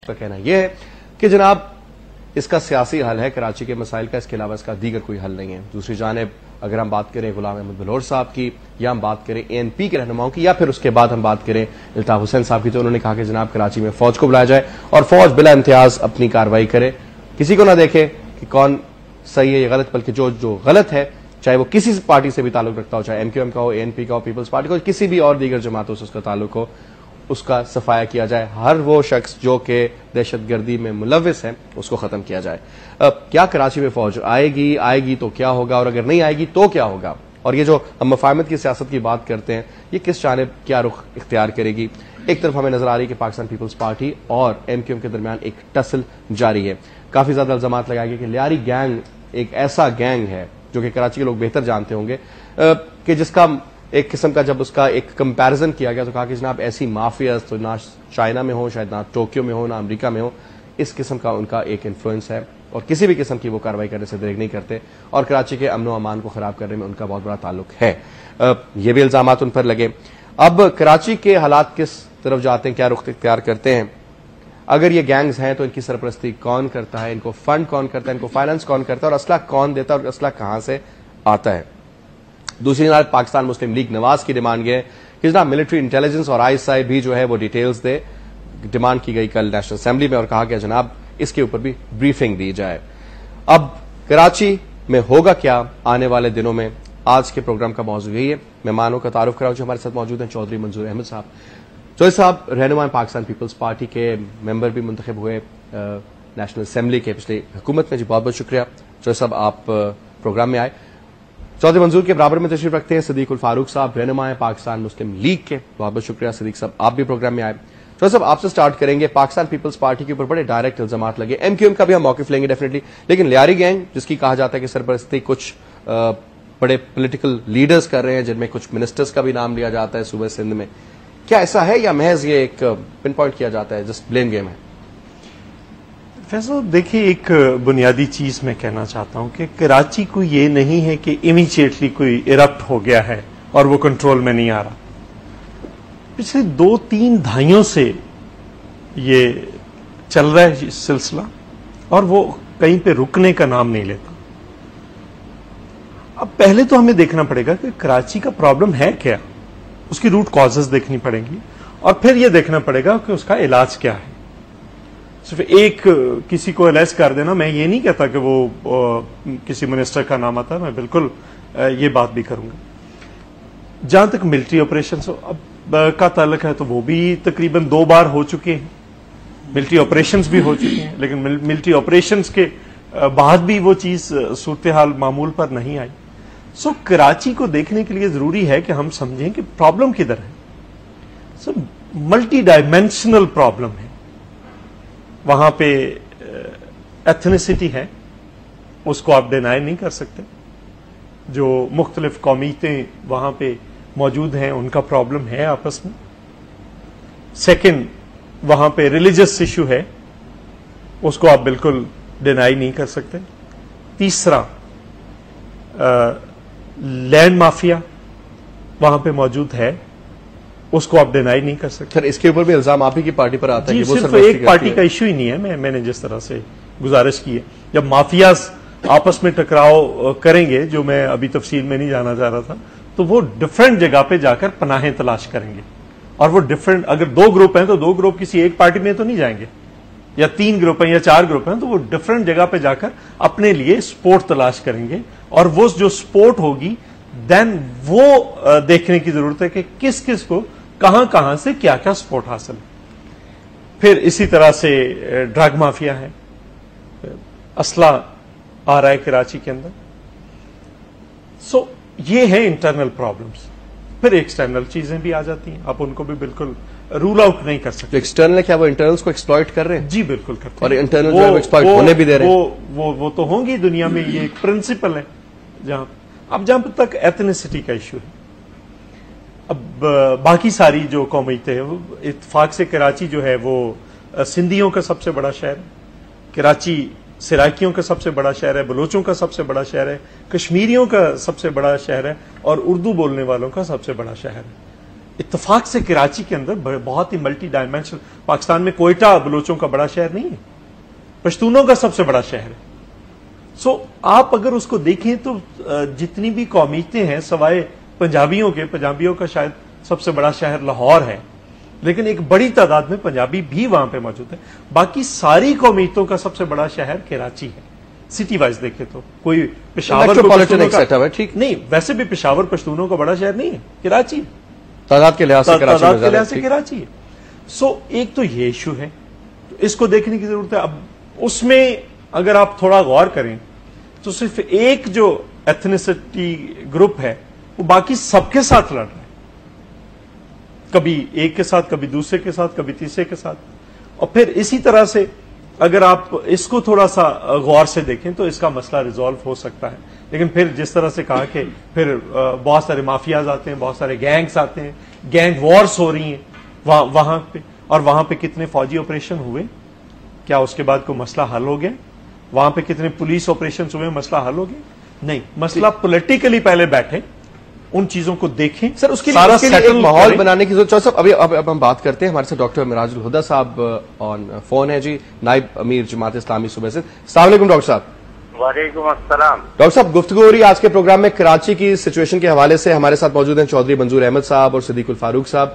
کا کہنا یہ ہے کہ جناب اس کا سیاسی حل ہے کراچی کے مسائل کا، اس کے علاوہ اس کا دیگر کوئی حل نہیں ہے۔ دوسری جانب اگر ہم بات کریں غلام احمد بلور صاحب کی، یا ہم بات کریں اے این پی کے رہنماؤں کی، یا پھر اس کے بعد ہم بات کریں الطاف حسین صاحب کی، تو انہوں نے کہا کہ جناب کراچی میں فوج کو بلایا جائے اور فوج بلا امتیاز اپنی کارروائی کرے، کسی کو نہ دیکھے کہ کون صحیح ہے یا غلط، بلکہ جو غلط ہے چاہے وہ کسی پارٹی سے بھی تعلق رکھتا ہو، چاہے ایم کیو ایم کا ہو، اے این پی کا ہو، پیپلز پارٹی کا ہو، کسی بھی اور دیگر جماعتوں سے اس کا تعلق ہو، اس کا صفایا کیا جائے۔ ہر وہ شخص جو کہ دہشت گردی میں ملوث ہے اس کو ختم کیا جائے۔ کیا کراچی میں فوج آئے گی تو کیا ہوگا، اور اگر نہیں آئے گی تو کیا ہوگا؟ اور یہ جو ہم مفاہمت کی سیاست کی بات کرتے ہیں، یہ کس جانب کیا رخ اختیار کرے گی؟ ایک طرف ہمیں نظر آ رہی ہے کہ پاکستان پیپلز پارٹی اور ایم کیو ایم کے درمیان ایک ٹسل جاری ہے۔ کافی زیادہ الزامات لگائے گئے کہ لیاری گینگ ایک ایسا گینگ ہے جو کہ کراچی کے لوگ بہتر جانتے ہوں گے، کہ جس کا ایک قسم کا جب اس کا ایک کمپیرزن کیا گیا تو کہا کہ جناب ایسی مافیاز تو نہ چائنا میں ہو، شاید نہ ٹوکیو میں ہو، نہ امریکہ میں ہو، اس قسم کا ان کا ایک انفلوئنس ہے اور کسی بھی قسم کی وہ کارروائی کرنے سے دریغ نہیں کرتے، اور کراچی کے امن و امان کو خراب کرنے میں ان کا بہت بڑا تعلق ہے۔ یہ بھی الزامات ان پر لگے۔ اب کراچی کے حالات کس طرف جاتے ہیں، کیا رخ اختیار کرتے ہیں؟ اگر یہ گینگز ہیں تو ان کی سرپرستی کون کرتا ہے، ان کو فنڈ کون کرتا ہے، ان کو فائنانس کون کرتا ہے، اور اسلحہ کون دیتا ہے، اور اسلحہ کہاں سے آتا ہے؟ دوسری جانب پاکستان مسلم لیگ نواز کی ڈیمانڈ یہ ہے کہ جناب ملٹری انٹیلیجنس اور آئی ایس آئی بھی جو ہے وہ ڈیٹیلز دے۔ ڈیمانڈ کی گئی کل نیشنل اسمبلی میں اور کہا کہ جناب اس کے اوپر بھی بریفنگ دی جائے۔ اب کراچی میں ہوگا کیا آنے والے دنوں میں، آج کے پروگرام کا موضوع یہی ہے۔ مہمانوں کا تعارف کراؤں جو ہمارے ساتھ موجود ہیں، چودھری منظور احمد صاحب۔ چودھری صاحب رہنما پاکستان پیپلز پارٹی کے ممبر بھی منتخب ہوئے نیشنل اسمبلی کے پچھلی حکومت میں، جی بہت بہت شکریہ چودھری صاحب آپ پروگرام میں آئے۔ چودھری منظور کے برابر میں تشریف رکھتے ہیں صدیق الفاروق صاحب، رہنما ہیں پاکستان مسلم لیگ کے، بہت بہت شکریہ صدیق صاحب آپ بھی پروگرام میں آئے۔ چودھری صاحب آپ سے سٹارٹ کریں گے۔ پاکستان پیپلز پارٹی کے اوپر بڑے ڈائریکٹ الزامات لگے، ایم کیو ایم کا بھی ہم موقف لیں گے ڈیفینیٹلی، لیکن لیاری گینگ جس کی کہا جاتا ہے کہ سرپرستی کچھ بڑے پولیٹیکل لیڈرز کر رہے ہیں، جن میں کچھ منسٹرز کا بھی نام لیا جاتا ہے صوبہ سندھ میں، کیا ایسا ہے یا محض یہ ایک پن پوائنٹ کیا جاتا ہے، جسٹ بلیم گیم ہے؟ فیصل دیکھیے، ایک بنیادی چیز میں کہنا چاہتا ہوں کہ کراچی کو یہ نہیں ہے کہ امیجیٹلی کوئی ایرپٹ ہو گیا ہے اور وہ کنٹرول میں نہیں آ رہا۔ پچھلے 2-3 دہائیوں سے یہ چل رہا ہے سلسلہ، اور وہ کہیں پہ رکنے کا نام نہیں لیتا۔ اب پہلے تو ہمیں دیکھنا پڑے گا کہ کراچی کا پرابلم ہے کیا، اس کی روٹ کازز دیکھنی پڑیں گی، اور پھر یہ دیکھنا پڑے گا کہ اس کا علاج کیا ہے۔ صرف ایک کسی کو الائز کر دینا، میں یہ نہیں کہتا کہ وہ کسی منسٹر کا نام آتا ہے، میں بالکل یہ بات بھی کروں گا۔ جہاں تک ملٹری آپریشنز کا تعلق ہے تو وہ بھی تقریباً 2 بار ہو چکے ہیں، ملٹری آپریشنز بھی ہو چکے ہیں، لیکن ملٹری آپریشنز کے بعد بھی وہ چیز صورتحال معمول پر نہیں آئی۔ سو کراچی کو دیکھنے کے لیے ضروری ہے کہ ہم سمجھیں کہ پرابلم کدھر ہے۔ سو ملٹی ڈائمینشنل پرابلم ہے، وہاں پہ ایتھنیسٹی ہے، اس کو آپ ڈینائی نہیں کر سکتے، جو مختلف قومیتیں وہاں پہ موجود ہیں ان کا پرابلم ہے آپس میں۔ سیکنڈ، وہاں پہ ریلیجس ایشو ہے، اس کو آپ بالکل ڈینائی نہیں کر سکتے۔ تیسرا، لینڈ مافیا وہاں پہ موجود ہے، اس کو آپ ڈینائی نہیں کر سکتے۔ سر اس کے اوپر بھی الزام آپ ہی کی پارٹی پر آتا ہے کہ وہ صرف ایک پارٹی کا ایشو ہی نہیں ہے۔ میں نے جس طرح سے گزارش کی ہے، جب مافیاز آپس میں ٹکراؤ کریں گے، جو میں ابھی تفصیل میں نہیں جانا چاہ رہا تھا، تو وہ ڈفرینٹ جگہ پہ جا کر پناہیں تلاش کریں گے، اور وہ ڈفرینٹ، اگر 2 گروپ ہیں تو 2 گروپ کسی ایک پارٹی میں تو نہیں جائیں گے، یا 3 گروپ ہیں یا 4 گروپ ہیں تو وہ ڈفرینٹ جگہ پہ جا کر اپنے لیے سپورٹ تلاش کریں گے، اور وہ جو سپورٹ ہوگی دین وہ دیکھنے کی ضرورت ہے کہ کس کس کو کہاں کہاں سے کیا کیا سپورٹ حاصل ہے۔ پھر اسی طرح سے ڈرگ مافیا ہے، اسلحہ آ رہا ہے کراچی کے اندر۔ سو یہ ہے انٹرنل پرابلمز۔ پھر ایکسٹرنل چیزیں بھی آ جاتی ہیں، آپ ان کو بھی بالکل رول آؤٹ نہیں کر سکتے۔ ایکسٹرنل ہے، کیا وہ انٹرنلز کو ایکسپلائٹ کر رہے ہیں؟ جی بالکل کرتے ہیں، اور انٹرنل جو ہے وہ ایکسپلائٹ ہونے بھی دے رہے ہیں۔ وہ تو ہوں گی دنیا میں، یہ ایک پرنسپل ہے۔ جہاں تک ایتھنیسٹی کا ایشو ہے، اب باقی ساری جو قومیتیں ہیں، اتفاق سے کراچی جو ہے وہ سندھیوں کا سب سے بڑا شہر ہے، کراچی سرائکیوں کا سب سے بڑا شہر ہے، بلوچوں کا سب سے بڑا شہر ہے، کشمیریوں کا سب سے بڑا شہر ہے، اور اردو بولنے والوں کا سب سے بڑا شہر ہے۔ اتفاق سے کراچی کے اندر بہت ہی ملٹی ڈائمینشنل، پاکستان میں کوئٹہ بلوچوں کا بڑا شہر نہیں ہے، پشتونوں کا سب سے بڑا شہر ہے. سو آپ اگر اس کو دیکھیں تو جتنی بھی قومیتیں ہیں سوائے پنجابیوں کے، پنجابیوں کا شاید سب سے بڑا شہر لاہور ہے، لیکن ایک بڑی تعداد میں پنجابی بھی وہاں پہ موجود ہے. باقی ساری قومیتوں کا سب سے بڑا شہر کراچی ہے. سٹی وائز دیکھیں تو کوئی پشاور ٹھیک نہیں، ویسے بھی پشاور پشتونوں کا بڑا شہر نہیں ہے، کراچی تعداد کے لحاظ سے کراچی ہے. سو ایک تو یہ ایشو ہے، اس کو دیکھنے کی ضرورت ہے. اب اس میں اگر آپ تھوڑا غور کریں تو صرف ایک جو ایتھنیسٹی گروپ ہے وہ باقی سب کے ساتھ لڑ رہا ہے، کبھی ایک کے ساتھ، کبھی دوسرے کے ساتھ، کبھی تیسرے کے ساتھ. اور پھر اسی طرح سے اگر آپ اس کو تھوڑا سا غور سے دیکھیں تو اس کا مسئلہ ریزالو ہو سکتا ہے. لیکن پھر جس طرح سے کہا کہ پھر بہت سارے مافیاز آتے ہیں، بہت سارے گینگز آتے ہیں، گینگ وارز ہو رہی ہیں وہاں پہ، اور وہاں پہ کتنے فوجی آپریشن ہوئے، کیا اس کے بعد کوئی مسئلہ حل ہو گیا؟ وہاں پہ کتنے پولیس آپریشن ہوئے، مسئلہ حل ہو گیا؟ نہیں. مسئلہ پولیٹیکلی پہلے بیٹھے، ان چیزوں کو دیکھیں. سر اس کے لیے سیٹل ماحول بنانے کی ضرورت. صاحب اب ہم بات کرتے ہیں، ہمارے ساتھ ڈاکٹر مراج الہدیٰ صاحب آن فون ہے جی، نائب امیر جماعت اسلامی صوبہ سے. السلام علیکم ڈاکٹر صاحب. وعلیکم السلام. ڈاکٹر صاحب گفتگو ہو رہی ہے آج کے پروگرام میں کراچی کی سچویشن کے حوالے سے. ہمارے ساتھ موجود ہیں چودھری منظور احمد صاحب اور صدیق الفاروق صاحب.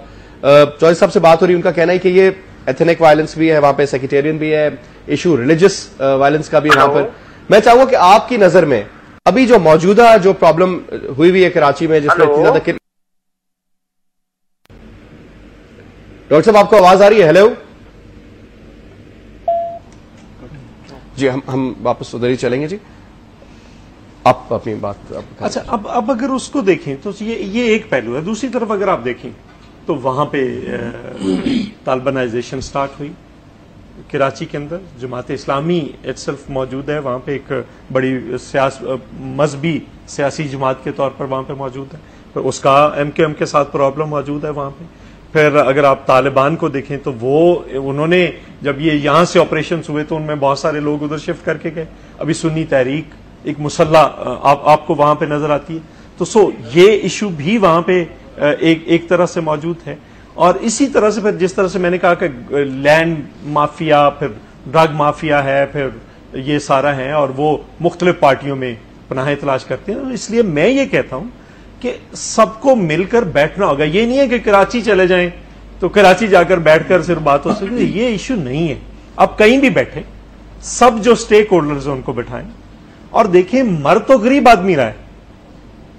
چودھری صاحب سے بات ہو رہی ہے، ان کا کہنا ہے کہ یہ ایتھنک وائلنس بھی ہے وہاں پہ، سیکٹیرین بھی ہے، ایشو ریلیجس وائلنس کا بھی وہاں پر. میں چاہوں گا کہ آپ کی نظر میں ابھی جو موجودہ جو پرابلم ہوئی ہے کراچی میں، جس میں اتنی زیادہ ڈاکٹر صاحب آپ کو آواز آ رہی ہے؟ ہیلو جی، ہم واپس ادھر ہی چلیں گے جی، آپ اپنی بات. اچھا، اب اگر اس کو دیکھیں تو یہ ایک پہلو ہے. دوسری طرف اگر آپ دیکھیں تو وہاں پہ طالبانائزیشن سٹارٹ ہوئی کراچی کے اندر. جماعت اسلامی اٹ سیلف موجود ہے وہاں پہ، ایک بڑی مذہبی سیاسی جماعت کے طور پر وہاں پہ موجود ہے. پھر اس کا ایم کیو ایم کے ساتھ پرابلم موجود ہے وہاں پہ. پھر اگر آپ طالبان کو دیکھیں تو انہوں نے جب یہ یہاں سے آپریشنز ہوئے تو ان میں بہت سارے لوگ ادھر شفٹ کر کے گئے. ابھی سنی تحریک ایک مسلح آپ کو وہاں پہ نظر آتی ہے. تو یہ ایشو بھی وہاں پہ ایک طرح سے موجود ہے. اور اسی طرح سے پھر جس طرح سے میں نے کہا کہ لینڈ مافیا، پھر ڈرگ مافیا ہے، پھر یہ سارا ہے، اور وہ مختلف پارٹیوں میں پناہیں تلاش کرتے ہیں. اس لیے میں یہ کہتا ہوں کہ سب کو مل کر بیٹھنا ہوگا. یہ نہیں ہے کہ کراچی چلے جائیں تو کراچی جا کر بیٹھ کر صرف بات ہو سکتی. یہ ایشو نہیں ہے. اب کہیں بھی بیٹھے، سب جو سٹیک ہولڈرز ہیں ان کو بٹھائیں اور دیکھیں. مر تو غریب آدمی رہا ہے،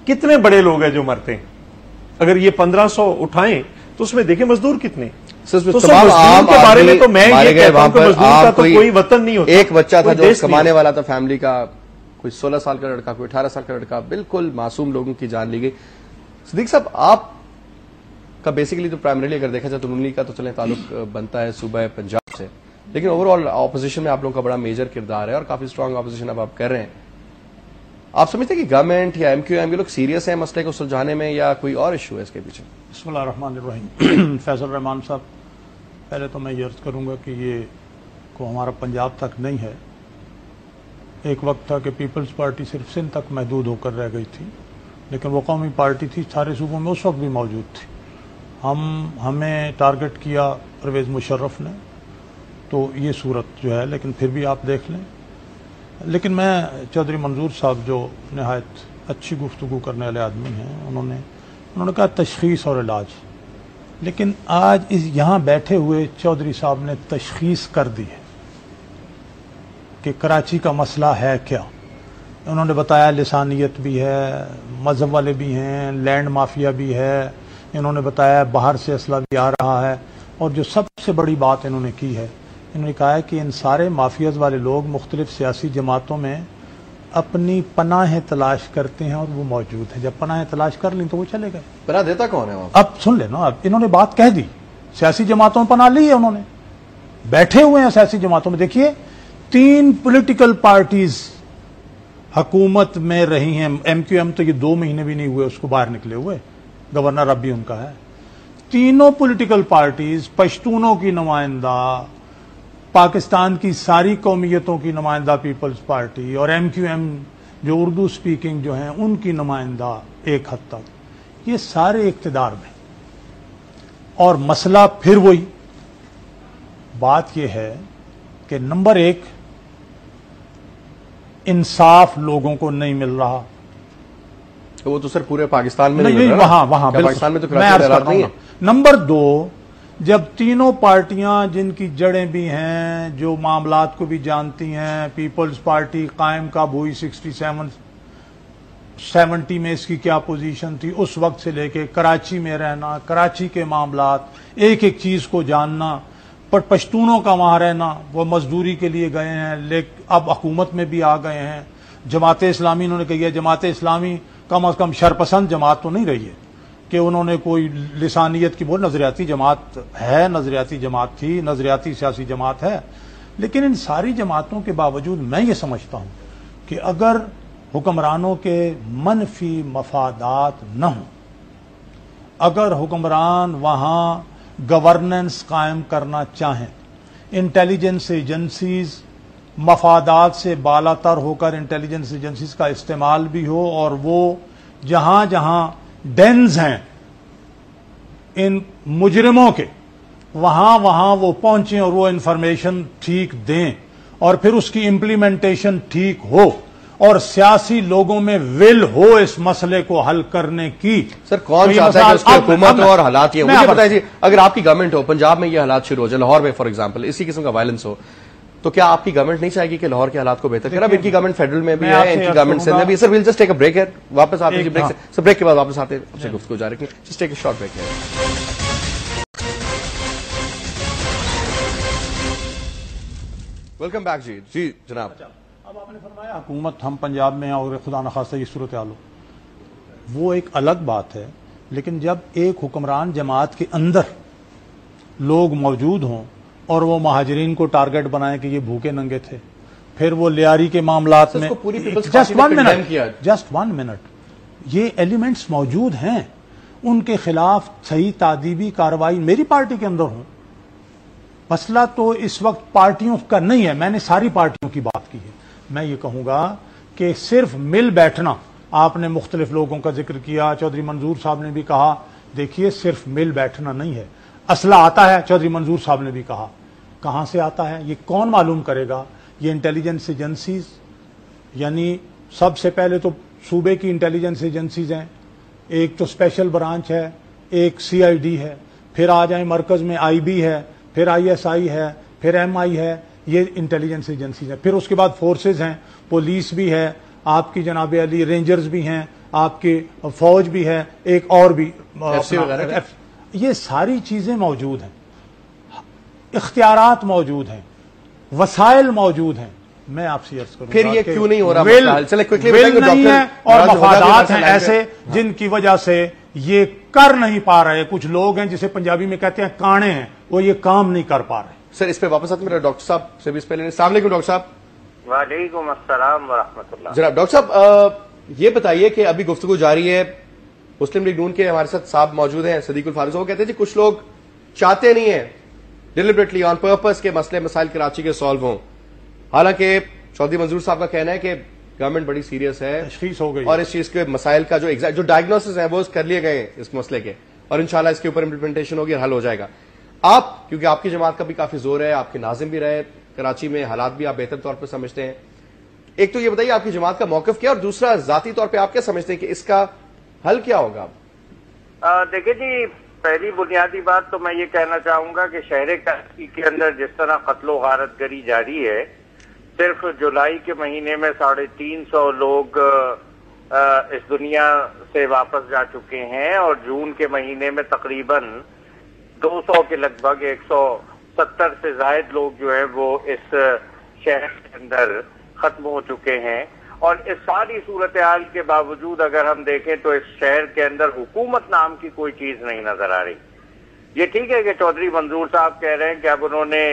کتنے بڑے لوگ ہیں جو مرتے ہیں. اگر یہ 1500 اٹھائیں تو اس میں دیکھیں مزدور کتنے. تو مزدور کے بارے میں تو میں یہ کہتا ہوں کہ مزدور کا تو کوئی وطن نہیں ہوتا. ایک بچہ تھا جو کمانے والا تھا فیملی کا، کوئی 16 سال کا لڑکا، کوئی 18 سال کا لڑکا، بالکل معصوم لوگوں کی جان لی گئی. صدیق صاحب آپ کا بیسیکلی تو پرائمریلی اگر دیکھا جائے تو نون لیگ کا تو چلیں تعلق بنتا ہے صوبہ پنجاب سے، لیکن اوور آل اپوزیشن میں آپ لوگوں کا بڑا میجر کردار ہے اور کافی اسٹرانگ اپوزیشن اب آپ کر رہے ہیں. آپ سمجھتے ہیں کہ گورنمنٹ یا ایم کیو ایم یہ لوگ سیریس ہیں مسئلے کو سلجھانے میں یا کوئی اور ایشو ہے اس کے پیچھے؟ بسم اللہ الرحمن الرحیم. فیصل الرحمان صاحب، پہلے تو میں یہ عرض کروں گا کہ یہ کو ہمارا پنجاب تک نہیں ہے. ایک وقت تھا کہ پیپلز پارٹی صرف سندھ تک محدود ہو کر رہ گئی تھی، لیکن وہ قومی پارٹی تھی، سارے صوبوں میں اس وقت بھی موجود تھی. ہمیں ٹارگٹ کیا پرویز مشرف نے، تو یہ صورت جو ہے. لیکن پھر بھی آپ دیکھ لیں. لیکن میں چودھری منظور صاحب جو نہایت اچھی گفتگو کرنے والے آدمی ہیں، انہوں نے کہا تشخیص اور علاج. لیکن آج یہاں بیٹھے ہوئے چودھری صاحب نے تشخیص کر دی ہے کہ کراچی کا مسئلہ ہے کیا. انہوں نے بتایا لسانیت بھی ہے، مذہب والے بھی ہیں، لینڈ مافیا بھی ہے. انہوں نے بتایا باہر سے اسلحہ بھی آ رہا ہے. اور جو سب سے بڑی بات انہوں نے کی ہے، انہوں نے کہا ہے کہ ان سارے مافیاز والے لوگ مختلف سیاسی جماعتوں میں اپنی پناہیں تلاش کرتے ہیں اور وہ موجود ہیں. جب پناہیں تلاش کر لیں تو وہ چلے گئے. پناہ دیتا کون ہے وہاں؟ اب سن لیں نا، اب انہوں نے بات کہہ دی. سیاسی جماعتوں میں پناہ لی ہے، انہوں نے بیٹھے ہوئے ہیں سیاسی جماعتوں میں. دیکھیے 3 پولیٹیکل پارٹیز حکومت میں رہی ہیں. ایم کیو ایم تو یہ 2 مہینے بھی نہیں ہوئے اس کو باہر نکلے ہوئے، گورنر اب بھی ان کا ہے. تینوں پولیٹیکل پارٹیز، پشتونوں کی نمائندہ، پاکستان کی ساری قومیتوں کی نمائندہ پیپلز پارٹی، اور ایم کیو ایم جو اردو سپیکنگ جو ہیں ان کی نمائندہ ایک حد تک، یہ سارے اقتدار میں. اور مسئلہ پھر وہی بات یہ ہے کہ نمبر ایک انصاف لوگوں کو نہیں مل رہا. وہ تو سر پورے پاکستان میں نہیں وہاں پاکستان میں تو میں عرض کر رہا ہوں. نمبر دو، جب تینوں پارٹیاں جن کی جڑیں بھی ہیں، جو معاملات کو بھی جانتی ہیں، پیپلز پارٹی قائم کب ہوئی 70 میں اس کی کیا پوزیشن تھی، اس وقت سے لے کے کراچی میں رہنا، کراچی کے معاملات، ایک ایک چیز کو جاننا، پر پشتونوں کا وہاں رہنا، وہ مزدوری کے لیے گئے ہیں لیکن اب حکومت میں بھی آ گئے ہیں. جماعت اسلامی انہوں نے کہی ہے، جماعت اسلامی کم از کم شرپسند جماعت تو نہیں رہی ہے کہ انہوں نے کوئی لسانیت کی، وہ نظریاتی جماعت ہے، نظریاتی جماعت تھی، نظریاتی سیاسی جماعت ہے. لیکن ان ساری جماعتوں کے باوجود میں یہ سمجھتا ہوں کہ اگر حکمرانوں کے منفی مفادات نہ ہوں، اگر حکمران وہاں گورننس قائم کرنا چاہیں، انٹیلیجنس ایجنسیز مفادات سے بالا تر ہو کر انٹیلیجنس ایجنسیز کا استعمال بھی ہو، اور وہ جہاں جہاں ڈینز ہیں ان مجرموں کے، وہاں وہ پہنچیں اور وہ انفارمیشن ٹھیک دیں، اور پھر اس کی امپلیمنٹیشن ٹھیک ہو، اور سیاسی لوگوں میں ول ہو اس مسئلے کو حل کرنے کی. سر کون چاہتا ہے کہ اس کی حکومت ہو اور حالات یہ مجھے بتائیے جی، اگر آپ کی گورنمنٹ ہو، پنجاب میں یہ حالات شروع ہو جائے، لاہور میں فار ایگزامپل اسی قسم کا وائلنس ہو، تو کیا آپ کی گورنمنٹ نہیں چاہے گی کہ لاہور کے حالات کو بہتر کرے؟ اب ان کی گورنمنٹ فیڈرل میں بھی ہے، ان کی گورنمنٹ سندھ میں بھی. Sir well just take a break ہے، واپس آتے ہیں سر بریک کے بعد واپس آتے ہیں، آپ سے گفتگو جاری رکھیں. Just take a short break ہے. Welcome back. جی جناب. اب آپ نے فرمایا حکومت ہم پنجاب میں ہیں اور خدا نخواستہ یہ صورتحال ہو، وہ ایک الگ بات ہے. لیکن جب ایک حکمران جماعت کے اندر لوگ موجود ہوں اور وہ مہاجرین کو ٹارگٹ بنائیں کہ یہ بھوکے ننگے تھے، پھر وہ لیاری کے معاملات میں جسٹ ون منٹ یہ ایلیمنٹس موجود ہیں، ان کے خلاف صحیح تعدیبی کارروائی میری پارٹی کے اندر ہوں. مسئلہ تو اس وقت پارٹیوں کا نہیں ہے، میں نے ساری پارٹیوں کی بات کی ہے. میں یہ کہوں گا کہ صرف مل بیٹھنا، آپ نے مختلف لوگوں کا ذکر کیا، چودھری منظور صاحب نے بھی کہا، دیکھیے صرف مل بیٹھنا نہیں ہے، اسلحہ آتا ہے، چودھری منظور صاحب نے بھی کہا، کہاں سے آتا ہے یہ کون معلوم کرے گا؟ یہ انٹیلیجنس ایجنسیز، یعنی سب سے پہلے تو صوبے کی انٹیلیجنس ایجنسیز ہیں، ایک تو اسپیشل برانچ ہے، ایک CID ہے، پھر آ جائیں مرکز میں IB ہے، پھر ISI ہے، پھر MI ہے، یہ انٹیلیجنس ایجنسیز ہیں. پھر اس کے بعد فورسز ہیں، پولیس بھی ہے، آپ کی جناب علی رینجرز بھی ہیں، آپ کی فوج بھی ہے، ایک اور بھی یہ ساری چیزیں موجود ہیں، اختیارات موجود ہیں، وسائل موجود ہیں. میں آپ سے عرض کروں پھر یہ کیوں نہیں ہو رہا؟ ول نہیں ہے اور مفادات ہیں ایسے جن کی وجہ سے یہ کر نہیں پا رہے. کچھ لوگ ہیں جسے پنجابی میں کہتے ہیں کانے ہیں، وہ یہ کام نہیں کر پا رہے. سر اس پہ واپس آتے میرا ڈاکٹر صاحب سے بھی اس پہلے. السلام علیکم ڈاکٹر صاحب. وعلیکم السلام ورحمۃ اللہ. جناب ڈاکٹر صاحب یہ بتائیے کہ ابھی گفتگو جاری ہے، مسلم لیگ نون کے ہمارے ساتھ صاحب موجود ہیں، صدیق الفاروق صاحب، وہ کہتے ہیں جی کچھ لوگ چاہتے نہیں ہیں ڈیلیبریٹلی آن پرپس کے مسئلے مسائل کراچی کے سالو ہوں. حالانکہ چودھری منظور صاحب کا کہنا ہے کہ گورنمنٹ بڑی سیریس ہے تشخیص ہو گئی اور اس چیز کے مسائل کا جو ڈائگنوسس ہیں وہ کر لیے گئے ہیں اس مسئلے کے، اور انشاءاللہ اس کے اوپر امپلیمنٹیشن ہوگی اور حل ہو جائے گا. آپ کیونکہ آپ کی جماعت کا بھی کافی زور ہے، آپ کے ناظم بھی رہے کراچی میں، حالات بھی آپ بہتر طور پہ سمجھتے ہیں، ایک تو یہ بتائیے آپ کی جماعت کا موقف کیا، اور دوسرا ذاتی طور پہ آپ کیا سمجھتے ہیں کہ اس کا حل کیا ہوگا؟ دیکھیں جی، پہلی بنیادی بات تو میں یہ کہنا چاہوں گا کہ شہر کراچی کے اندر جس طرح قتل و غارت گری جاری ہے، صرف جولائی کے مہینے میں 350 لوگ اس دنیا سے واپس جا چکے ہیں، اور جون کے مہینے میں تقریباً 200 کے لگ بھگ 170 سے زائد لوگ جو ہیں وہ اس شہر کے اندر ختم ہو چکے ہیں. اور اس ساری صورتحال کے باوجود اگر ہم دیکھیں تو اس شہر کے اندر حکومت نام کی کوئی چیز نہیں نظر آ رہی. یہ ٹھیک ہے کہ چودھری منظور صاحب کہہ رہے ہیں کہ اب انہوں نے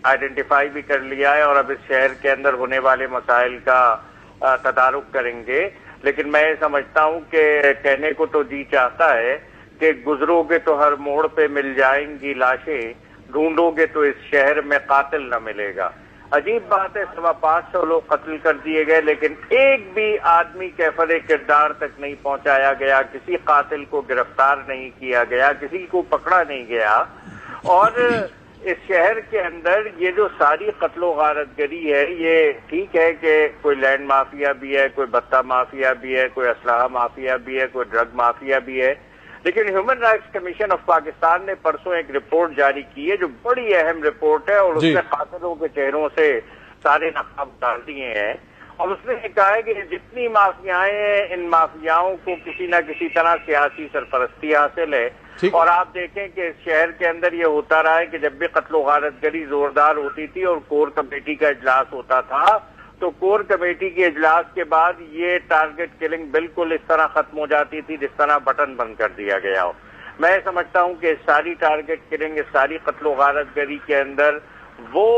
آئیڈینٹیفائی بھی کر لیا ہے اور اب اس شہر کے اندر ہونے والے مسائل کا تدارک کریں گے، لیکن میں سمجھتا ہوں کہ کہنے کو تو جی چاہتا ہے کہ گزرو گے تو ہر موڑ پہ مل جائیں گی لاشیں، ڈھونڈو گے تو اس شہر میں قاتل نہ ملے گا. عجیب بات ہے 550 لوگ قتل کر دیے گئے، لیکن ایک بھی آدمی کیفر کردار تک نہیں پہنچایا گیا، کسی قاتل کو گرفتار نہیں کیا گیا، کسی کو پکڑا نہیں گیا۔ اور اس شہر کے اندر یہ جو ساری قتل و غارت گری ہے، یہ ٹھیک ہے کہ کوئی لینڈ مافیا بھی ہے، کوئی بتہ مافیا بھی ہے، کوئی اسلحہ مافیا بھی ہے، کوئی ڈرگ مافیا بھی ہے، لیکن human rights commission of Pakistan نے پرسوں ایک رپورٹ جاری کی ہے جو بڑی اہم رپورٹ ہے، اور اس میں قاتلوں کے چہروں سے سارے نقاب ڈال دیے ہیں، اور اس نے کہا ہے کہ جتنی مافیائیں ہیں ان مافیاؤں کو کسی نہ کسی طرح سیاسی سرپرستی حاصل ہے۔ اور آپ دیکھیں کہ اس شہر کے اندر یہ ہوتا رہا ہے کہ جب بھی قتل و غارت گری زوردار ہوتی تھی اور کور کمیٹی کا اجلاس ہوتا تھا تو کور کمیٹی کے اجلاس کے بعد یہ ٹارگٹ کلنگ بالکل اس طرح ختم ہو جاتی تھی جس طرح بٹن بند کر دیا گیا ہو۔ میں سمجھتا ہوں کہ ساری ٹارگٹ کلنگ، اس ساری قتل و غارت گری کے اندر وہ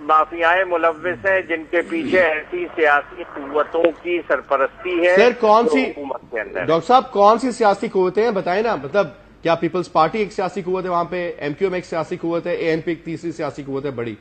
مافیائیں ملوث ہیں جن کے پیچھے ایسی سیاسی قوتوں کی سرپرستی ہے۔ سر کون سی حکومت کے اندر ڈاکٹر صاحب کون سی سیاسی قوتیں ہیں بتائیں نا، مطلب کیا پیپلز پارٹی ایک سیاسی قوت ہے وہاں پہ، ایم کیو ایم ایک سیاسی قوت ہے، اے این پی ایک تیسری سیاسی قوت ہے بڑی،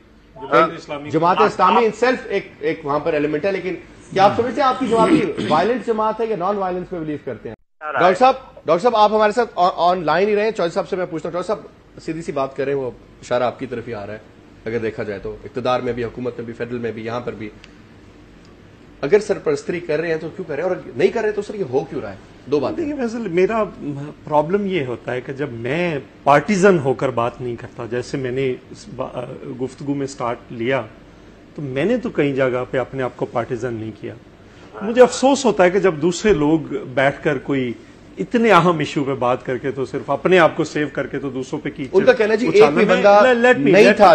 جماعت اسلامی ان سیلف ایک وہاں پر ایلیمنٹ ہے، لیکن کیا آپ سمجھتے ہیں آپ کی جماعت وائلنٹ جماعت ہے یا نان وائلنس پہ بلیو کرتے ہیں؟ ڈاکٹر صاحب آپ ہمارے ساتھ آن لائن ہی رہے ہیں۔ چوہدری صاحب سے میں پوچھتا ہوں، چوہدری صاحب سیدھی سی بات کریں، وہ اشارہ آپ کی طرف ہی آ رہا ہے، اگر دیکھا جائے تو اقتدار میں بھی، حکومت میں بھی، فیڈرل میں بھی، یہاں پر بھی اگر سرپرستی کر رہے ہیں تو کیوں کر رہے ہیں، اور نہیں کر رہے تو سر یہ ہو کیوں رہا ہے؟ دو باتیں۔ ویسے میرا پرابلم یہ ہوتا ہے کہ جب میں پارٹیزن ہو کر بات نہیں کرتا، جیسے میں نے گفتگو میں سٹارٹ لیا تو میں نے تو کئی جگہ پہ اپنے آپ کو پارٹیزن نہیں کیا۔ مجھے افسوس ہوتا ہے کہ جب دوسرے لوگ بیٹھ کر کوئی اتنے اہم ایشو پہ بات کر کے تو صرف اپنے آپ کو سیو کر کے تو دوسروں پہ ان کا کہنا جی ایک بھی بندہ نہیں تھا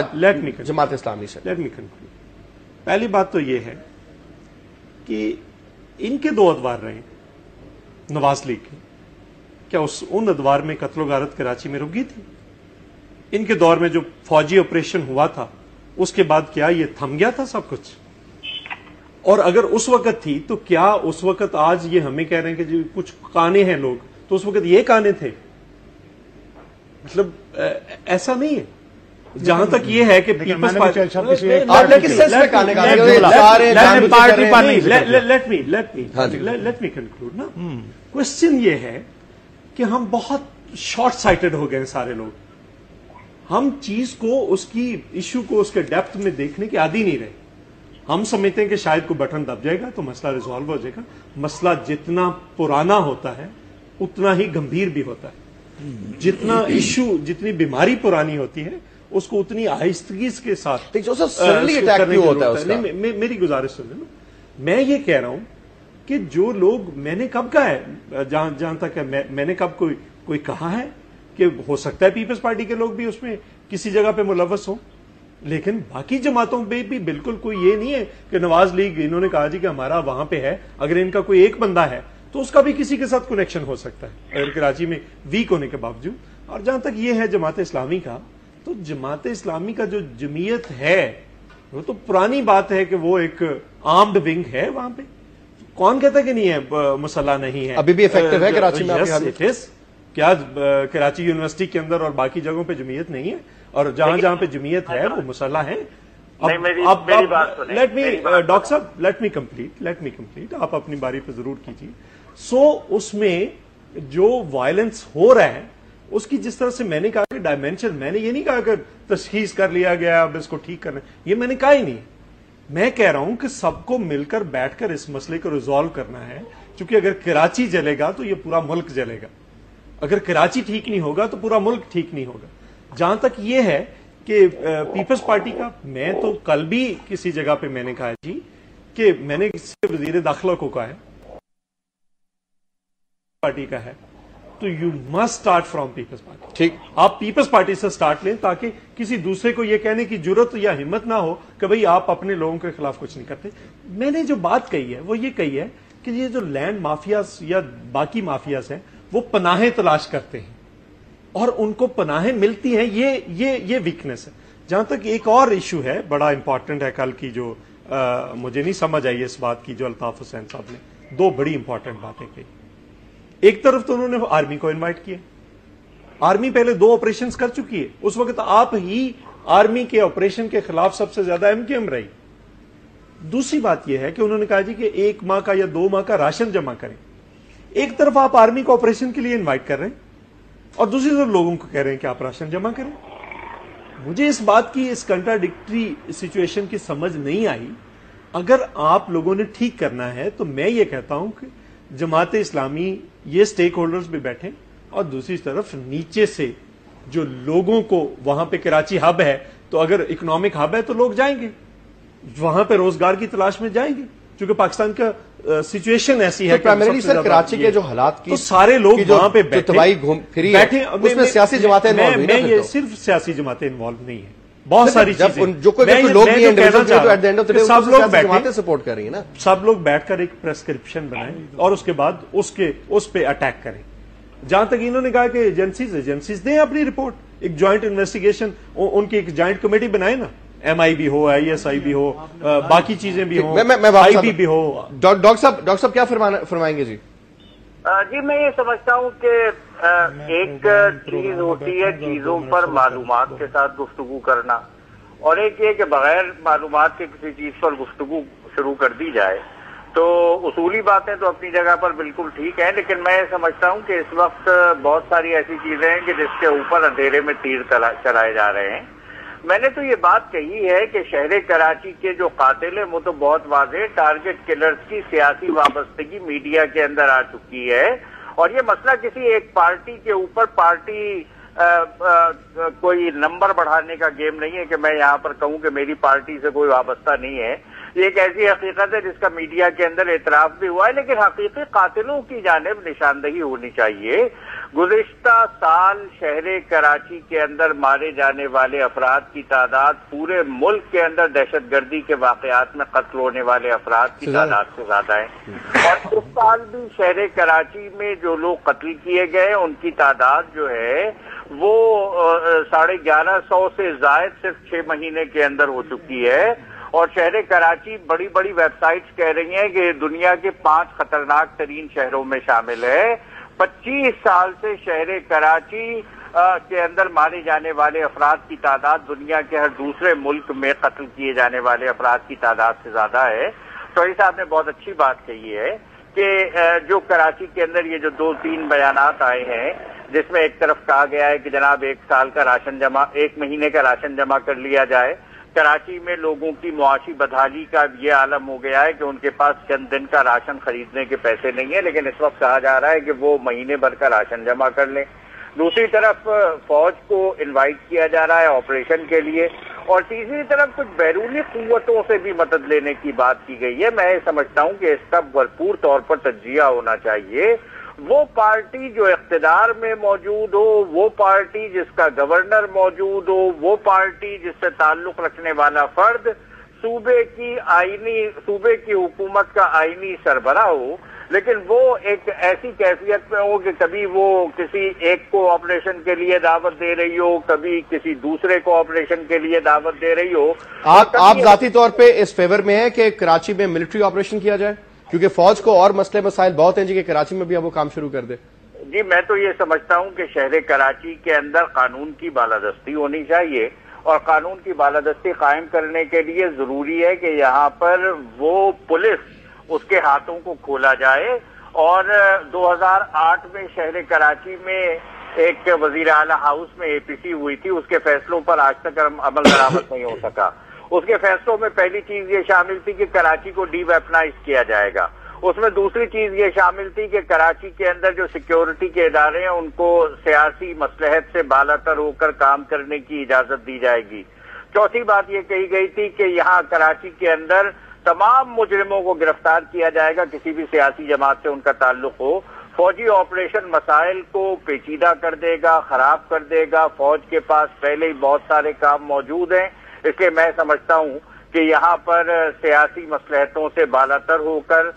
جماعت اسلامی سے۔ Let me conclude. پہلی بات تو یہ ہے کہ ان کے دو ادوار رہے نواز لیگ کے، کیا ان ادوار میں قتل و غارت کراچی میں رک گئی تھی؟ ان کے دور میں جو فوجی آپریشن ہوا تھا اس کے بعد کیا یہ تھم گیا تھا سب کچھ؟ اور اگر اس وقت تھی تو کیا اس وقت آج یہ ہمیں کہہ رہے ہیں کہ جو کچھ کانے ہیں لوگ، تو اس وقت یہ کانے تھے؟ مطلب ایسا نہیں ہے۔ جہاں تک یہ ہے کہ پیپلز لیٹ می کنکلوڈ نا، کوشچن یہ ہے کہ ہم بہت شارٹ سائٹڈ ہو گئے سارے لوگ، ہم چیز کو، اس کی ایشو کو اس کے ڈیپتھ میں دیکھنے کے عادی نہیں رہے۔ ہم سمجھتے ہیں کہ شاید کوئی بٹن دب جائے گا تو مسئلہ ریزالو ہو جائے گا۔ مسئلہ جتنا پرانا ہوتا ہے اتنا ہی گمبھیر بھی ہوتا ہے، جتنا ایشو، جتنی بیماری پرانی ہوتی ہے اس کو اتنی آہستگی کے ساتھ میری گزارش سن لیں۔ میں یہ کہہ رہا ہوں کہ جو لوگ، میں نے کب کہا ہے، جہاں تک میں نے کب کوئی کہا ہے کہ ہو سکتا ہے پیپلز پارٹی کے لوگ بھی اس میں کسی جگہ پہ ملوث ہوں، لیکن باقی جماعتوں پہ بھی بالکل کوئی یہ نہیں ہے کہ نواز لیگ انہوں نے کہا جی کہ ہمارا وہاں پہ ہے، اگر ان کا کوئی ایک بندہ ہے تو اس کا بھی کسی کے ساتھ کنیکشن ہو سکتا ہے اگر کراچی میں ویک ہونے کے باوجود۔ اور جہاں تک یہ ہے جماعت اسلامی کا، تو جماعت اسلامی کا جو جمعیت ہے وہ تو پرانی بات ہے کہ وہ ایک آرمڈ ونگ ہے وہاں پہ۔ کون کہتا ہے کہ نہیں ہے، مسلح نہیں ہے، ابھی بھی افیکٹو ہے کراچی میں؟ کیا کراچی یونیورسٹی کے اندر اور باقی جگہوں پہ جمعیت نہیں ہے؟ اور جہاں پہ جمعیت ہے وہ مسلح ہے۔ لیٹ می ڈاکٹر صاحب، لیٹ می کمپلیٹ، آپ اپنی باری پہ ضرور کیجیے۔ اس میں جو وائلنس ہو رہا ہے اس کی، جس طرح سے میں نے کہا کہ ڈائمینشن، میں نے یہ نہیں کہا کہ تشخیص کر لیا گیا اب اس کو ٹھیک کرنا، یہ میں نے کہا ہی نہیں۔ میں کہہ رہا ہوں کہ سب کو مل کر بیٹھ کر اس مسئلے کو ریزالو کرنا ہے، کیونکہ اگر کراچی جلے گا تو یہ پورا ملک جلے گا، اگر کراچی ٹھیک نہیں ہوگا تو پورا ملک ٹھیک نہیں ہوگا۔ جہاں تک یہ ہے کہ پیپلز پارٹی کا، میں تو کل بھی کسی جگہ پہ میں نے کہا جی کہ میں نے وزیر داخلہ کو کہا ہے پارٹی کا ہے تو you must start from Peoples Party. ٹھیک، آپ پیپلز پارٹی سے اسٹارٹ لیں تاکہ کسی دوسرے کو یہ کہنے کی جرت یا ہمت نہ ہو کہ بھئی آپ اپنے لوگوں کے خلاف کچھ نہیں کرتے۔ میں نے جو بات کہی ہے وہ یہ کہی ہے کہ یہ جو لینڈ مافیاز یا باقی مافیاز ہیں وہ پناہیں تلاش کرتے ہیں اور ان کو پناہیں ملتی ہیں، یہ ویکنس ہے۔ جہاں تک ایک اور ایشو ہے بڑا امپورٹنٹ ہے، کل کی جو مجھے نہیں سمجھ آئی اس بات کی جو الطاف حسین صاحب نے دو بڑی امپورٹنٹ باتیں کہی۔ ایک طرف تو انہوں نے آرمی کو انوائٹ کیا، آرمی پہلے 2 آپریشنز کر چکی ہے، اس وقت آپ ہی آرمی کے آپریشن کے خلاف سب سے زیادہ MKM رہی. دوسری بات یہ ہے کہ انہوں نے کہا جی کہ 1 ماہ کا یا 2 ماہ کا راشن جمع کریں. ایک طرف آپ آرمی کو آپریشن کے لیے انوائٹ کر رہے ہیں اور دوسری طرف لوگوں کو کہہ رہے ہیں کہ آپ راشن جمع کریں. مجھے اس بات کی اس کنٹراڈکٹری سچویشن کی سمجھ نہیں آئی. اگر آپ لوگوں نے ٹھیک کرنا ہے تو میں یہ کہتا ہوں کہ جماعت اسلامی یہ سٹیک ہولڈرز بھی بیٹھیں اور دوسری طرف نیچے سے جو لوگوں کو وہاں پہ کراچی ہب ہے تو اگر اکنامک ہب ہے تو لوگ جائیں گے وہاں پہ روزگار کی تلاش میں جائیں گے کیونکہ پاکستان کا سچویشن ایسی ہے پرائمریلی سر کراچی کے جو حالات کی تو سارے لوگ وہاں پہ بیٹھے اس میں سیاسی جماعتیں میں یہ صرف سیاسی جماعتیں انوالو نہیں ہیں بہت ساری چیزیں جو کوئی لوگ سب لوگ جماعتیں سپورٹ کر رہی ہیں نا سب لوگ بیٹھ کر ایک پریسکرپشن بنائیں اور اس کے بعد اس پہ اٹیک کریں. جہاں تک انہوں نے کہا کہ ایجنسیز دیں اپنی رپورٹ ایک جوائنٹ انویسٹیگیشن ان کی ایک جوائنٹ کمیٹی بنائے نا MI بھی ہو ISI بھی ہو باقی چیزیں بھی ہوں IB بھی ہو. ڈاکٹر صاحب کیا فرمائیں گے؟ جی میں یہ سمجھتا ہوں کہ ایک چیز ہوتی ہے چیزوں پر معلومات کے ساتھ گفتگو کرنا اور ایک یہ کہ بغیر معلومات کے کسی چیز پر گفتگو شروع کر دی جائے. تو اصولی باتیں تو اپنی جگہ پر بالکل ٹھیک ہیں لیکن میں سمجھتا ہوں کہ اس وقت بہت ساری ایسی چیزیں ہیں کہ جس کے اوپر اندھیرے میں تیر چلائے جا رہے ہیں. میں نے تو یہ بات کہی ہے کہ شہر کراچی کے جو قاتل ہیں وہ تو بہت واضح ٹارگٹ کلرز کی سیاسی وابستگی میڈیا کے اندر آ چکی ہے اور یہ مسئلہ کسی ایک پارٹی کے اوپر پارٹی کوئی نمبر بڑھانے کا گیم نہیں ہے کہ میں یہاں پر کہوں کہ میری پارٹی سے کوئی وابستہ نہیں ہے. یہ ایک ایسی حقیقت ہے جس کا میڈیا کے اندر اعتراف بھی ہوا ہے لیکن حقیقی قاتلوں کی جانب نشاندہی ہونی چاہیے. گزشتہ سال شہر کراچی کے اندر مارے جانے والے افراد کی تعداد پورے ملک کے اندر دہشت گردی کے واقعات میں قتل ہونے والے افراد کی تعداد سے زیادہ ہے اور اس سال بھی شہر کراچی میں جو لوگ قتل کیے گئے ان کی تعداد جو ہے وہ 1150 سے زائد صرف 6 مہینے کے اندر ہو چکی ہے. اور شہر کراچی بڑی بڑی ویب سائٹس کہہ رہی ہیں کہ دنیا کے 5 خطرناک ترین شہروں میں شامل ہے. 25 سال سے شہر کراچی کے اندر مارے جانے والے افراد کی تعداد دنیا کے ہر دوسرے ملک میں قتل کیے جانے والے افراد کی تعداد سے زیادہ ہے. شوہی صاحب نے بہت اچھی بات کہی ہے کہ جو کراچی کے اندر یہ جو 2-3 بیانات آئے ہیں جس میں ایک طرف کہا گیا ہے کہ جناب 1 مہینے کا راشن جمع کر لیا جائے. کراچی میں لوگوں کی معاشی بدحالی کا یہ عالم ہو گیا ہے کہ ان کے پاس چند دن کا راشن خریدنے کے پیسے نہیں ہیں لیکن اس وقت کہا جا رہا ہے کہ وہ مہینے بھر کا راشن جمع کر لیں. دوسری طرف فوج کو انوائٹ کیا جا رہا ہے آپریشن کے لیے اور تیسری طرف کچھ بیرونی قوتوں سے بھی مدد لینے کی بات کی گئی ہے. میں سمجھتا ہوں کہ اس کا بھرپور طور پر تجزیہ ہونا چاہیے. وہ پارٹی جو اقتدار میں موجود ہو وہ پارٹی جس کا گورنر موجود ہو وہ پارٹی جس سے تعلق رکھنے والا فرد صوبے کی حکومت کا آئینی سربراہ ہو لیکن وہ ایک ایسی کیفیت میں ہو کہ کبھی وہ کسی ایک کو آپریشن کے لیے دعوت دے رہی ہو کبھی کسی دوسرے کو آپریشن کے لیے دعوت دے رہی ہو. آپ ذاتی طور پہ اس فیور میں ہیں کہ کراچی میں ملٹری آپریشن کیا جائے کیونکہ فوج کو اور مسئلے مسائل بہت ہیں جی کہ کراچی میں بھی اب وہ کام شروع کر دے؟ جی میں تو یہ سمجھتا ہوں کہ شہر کراچی کے اندر قانون کی بالادستی ہونی چاہیے اور قانون کی بالادستی قائم کرنے کے لیے ضروری ہے کہ یہاں پر وہ پولیس اس کے ہاتھوں کو کھولا جائے. اور 2008 میں شہر کراچی میں ایک وزیر اعلیٰ ہاؤس میں APC ہوئی تھی اس کے فیصلوں پر آج تک عمل درآمد نہیں ہو سکا. اس کے فیصلوں میں پہلی چیز یہ شامل تھی کہ کراچی کو ڈی ویپنائز کیا جائے گا. اس میں دوسری چیز یہ شامل تھی کہ کراچی کے اندر جو سیکیورٹی کے ادارے ہیں ان کو سیاسی مصلحت سے بالاتر ہو کر کام کرنے کی اجازت دی جائے گی. چوتھی بات یہ کہی گئی تھی کہ یہاں کراچی کے اندر تمام مجرموں کو گرفتار کیا جائے گا کسی بھی سیاسی جماعت سے ان کا تعلق ہو. فوجی آپریشن مسائل کو پیچیدہ کر دے گا خراب کر دے گا. فوج کے پاس پہلے ہی بہت سارے کام موجود ہیں اس لیے میں سمجھتا ہوں کہ یہاں پر سیاسی مصلحتوں سے بالاتر ہو کر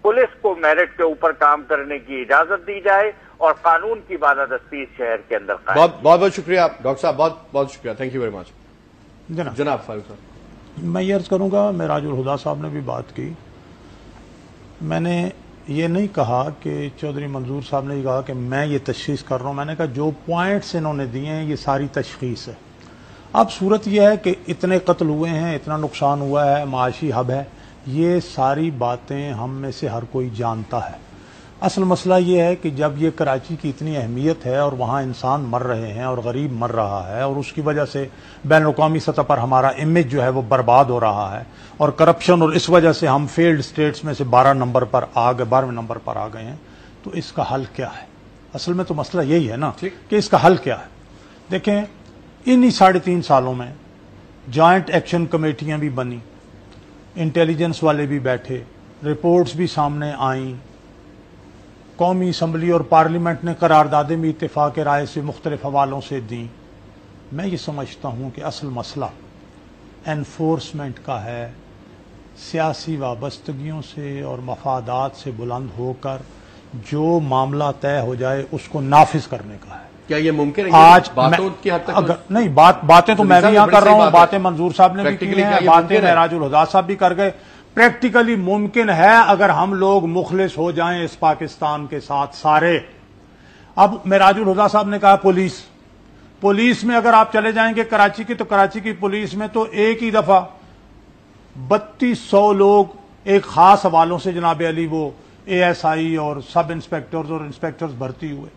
پولیس کو میرٹ کے اوپر کام کرنے کی اجازت دی جائے اور قانون کی بالادستی اس شہر کے اندر قائم. بہت بہت شکریہ ڈاکٹر صاحب بہت بہت شکریہ. Thank you very much. جناب فاروق صاحب میں یہ عرض کروں گا معراج الہدا صاحب نے بھی بات کی. میں نے یہ نہیں کہا کہ چودھری منظور صاحب نے یہ کہا کہ میں یہ تشخیص کر رہا ہوں. میں نے کہا جو پوائنٹس انہوں نے دیے ہیں یہ ساری تشخیص ہے. اب صورت یہ ہے کہ اتنے قتل ہوئے ہیں، اتنا نقصان ہوا ہے، معاشی ہب ہے، یہ ساری باتیں ہم میں سے ہر کوئی جانتا ہے۔ اصل مسئلہ یہ ہے کہ جب یہ کراچی کی اتنی اہمیت ہے اور وہاں انسان مر رہے ہیں اور غریب مر رہا ہے اور اس کی وجہ سے بین الاقوامی سطح پر ہمارا امیج جو ہے وہ برباد ہو رہا ہے اور کرپشن، اور اس وجہ سے ہم فیلڈ اسٹیٹس میں سے 12 نمبر پر آ گئے ہیں، تو اس کا حل کیا ہے؟ اصل میں تو مسئلہ یہی ہے نا کہ اس کا حل کیا ہے۔ دیکھیں، انہی 3.5 سالوں میں جوائنٹ ایکشن کمیٹیاں بھی بنی، انٹیلیجنس والے بھی بیٹھے، رپورٹس بھی سامنے آئیں، قومی اسمبلی اور پارلیمنٹ نے قراردادیں بھی اتفاق رائے سے مختلف حوالوں سے دیں۔ میں یہ سمجھتا ہوں کہ اصل مسئلہ انفورسمنٹ کا ہے، سیاسی وابستگیوں سے اور مفادات سے بلند ہو کر جو معاملہ طے ہو جائے اس کو نافذ کرنے کا ہے۔ کیا یہ ممکن ہے؟ آج باتوں کی حد تک نہیں، باتیں تو میں بھی یہاں کر رہا ہوں، باتیں منظور صاحب نے بھی کی ہیں، باتیں معراج الہدیٰ صاحب بھی کر گئے۔ پریکٹیکلی ممکن ہے اگر ہم لوگ مخلص ہو جائیں اس پاکستان کے ساتھ سارے۔ اب معراج الہدیٰ صاحب نے کہا پولیس میں اگر آپ چلے جائیں گے کراچی کی، تو کراچی کی پولیس میں تو ایک ہی دفعہ 3200 لوگ ایک خاص حوالوں سے جناب علی وہ ASI اور سب انسپیکٹرز اور انسپیکٹرز بھرتی ہوئے،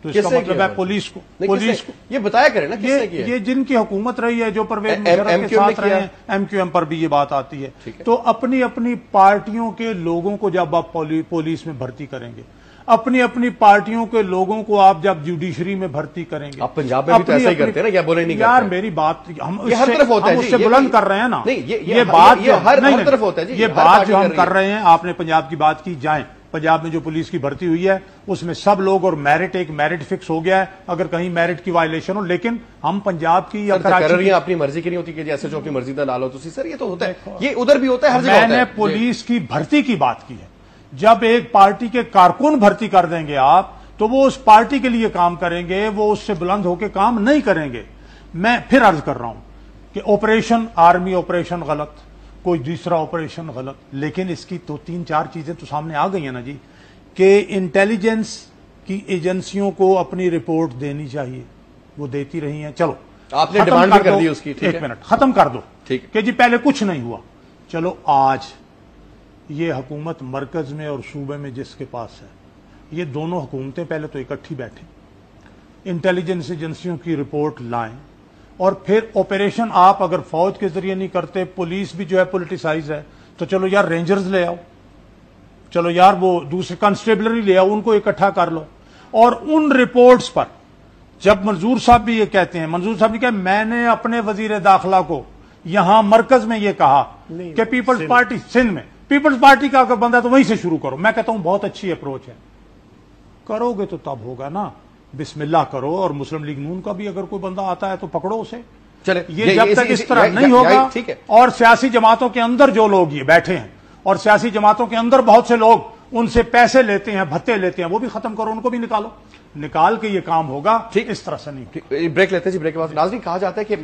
تو اس کا مطلب ہے پولیس کو یہ بتایا کریں نا، یہ جن کی حکومت رہی ہے، جو پرویز مشرف کے ساتھ رہے ہیں، MQM پر بھی یہ بات آتی ہے، تو اپنی اپنی پارٹیوں کے لوگوں کو جب آپ پولیس میں بھرتی کریں گے، اپنی اپنی پارٹیوں کے لوگوں کو آپ جب جوڈیشری میں بھرتی کریں گے، آپ پنجاب میں بھی تو ایسا ہی کرتے ہیں نا، کیا بولے نہیں؟ یار میری بات ہم ہر طرف ہوتا ہے، اس سے بلند کر رہے ہیں نا، یہ بات ہر طرف ہوتا ہے، یہ بات جو ہم کر رہے ہیں، آپ نے پنجاب کی بات کی، جائیں پنجاب میں جو پولیس کی بھرتی ہوئی ہے اس میں سب لوگ، اور میرٹ فکس ہو گیا ہے، اگر کہیں میرٹ کی وائلیشن ہو، لیکن ہم پنجاب کی یا کراچی اپنی مرضی کی نہیں ہوتی کہ جیسے جو اپنی مرضی کا ڈالو تو سر، یہ تو ہوتا ہے، یہ ادھر بھی ہوتا ہے، ہر جگہ ہوتا ہے۔ میں نے پولیس کی بھرتی کی بات کی ہے، جب ایک پارٹی کے کارکن بھرتی کر دیں گے آپ تو وہ اس پارٹی کے لیے کام کریں گے، وہ اس سے بلند ہو کے کام نہیں کریں گے۔ میں پھر عرض کر رہا ہوں کہ آپریشن آرمی آپریشن غلط، کوئی دوسرا آپریشن غلط، لیکن اس کی تو 3-4 چیزیں تو سامنے آ گئی ہیں نا جی، کہ انٹیلیجنس کی ایجنسیوں کو اپنی رپورٹ دینی چاہیے، وہ دیتی رہی ہیں۔ چلو آپ نے ڈیمانڈ بھی کر دی اس کی، ایک منٹ ختم کر دو کہ جی پہلے کچھ نہیں ہوا، چلو آج یہ حکومت مرکز میں اور صوبے میں جس کے پاس ہے، یہ دونوں حکومتیں پہلے تو اکٹھی بیٹھیں، انٹیلیجنس ایجنسیوں کی رپورٹ لائیں، اور پھر آپریشن آپ اگر فوج کے ذریعے نہیں کرتے، پولیس بھی جو ہے پولیٹیسائز ہے، تو چلو یار رینجرز لے آؤ، چلو یار وہ دوسرے کانسٹیبلری لے آؤ، ان کو اکٹھا کر لو، اور ان رپورٹس پر جب منظور صاحب بھی یہ کہتے ہیں، منظور صاحب نے کہا میں نے اپنے وزیر داخلہ کو یہاں مرکز میں یہ کہا کہ پیپلز پارٹی سندھ میں، پیپلز پارٹی کا اگر بندہ تو وہیں سے شروع کرو۔ میں کہتا ہوں بہت اچھی اپروچ ہے، کرو گے تو تب ہوگا نا، بسم اللہ کرو، اور مسلم لیگ نون کا بھی اگر کوئی بندہ آتا ہے تو پکڑو اسے۔ چلے یہ جب تک اس طرح نہیں ہوگا، اور سیاسی جماعتوں کے اندر جو لوگ یہ بیٹھے ہیں، اور سیاسی جماعتوں کے اندر بہت سے لوگ ان سے پیسے لیتے ہیں، بھتے لیتے ہیں، وہ بھی ختم کرو، ان کو بھی نکالو، نکال کے یہ کام ہوگا، اس طرح سے نہیں۔ بریک لیتے ہیں جی، بریک کے بعد ناظرین کہا جاتا ہے کہ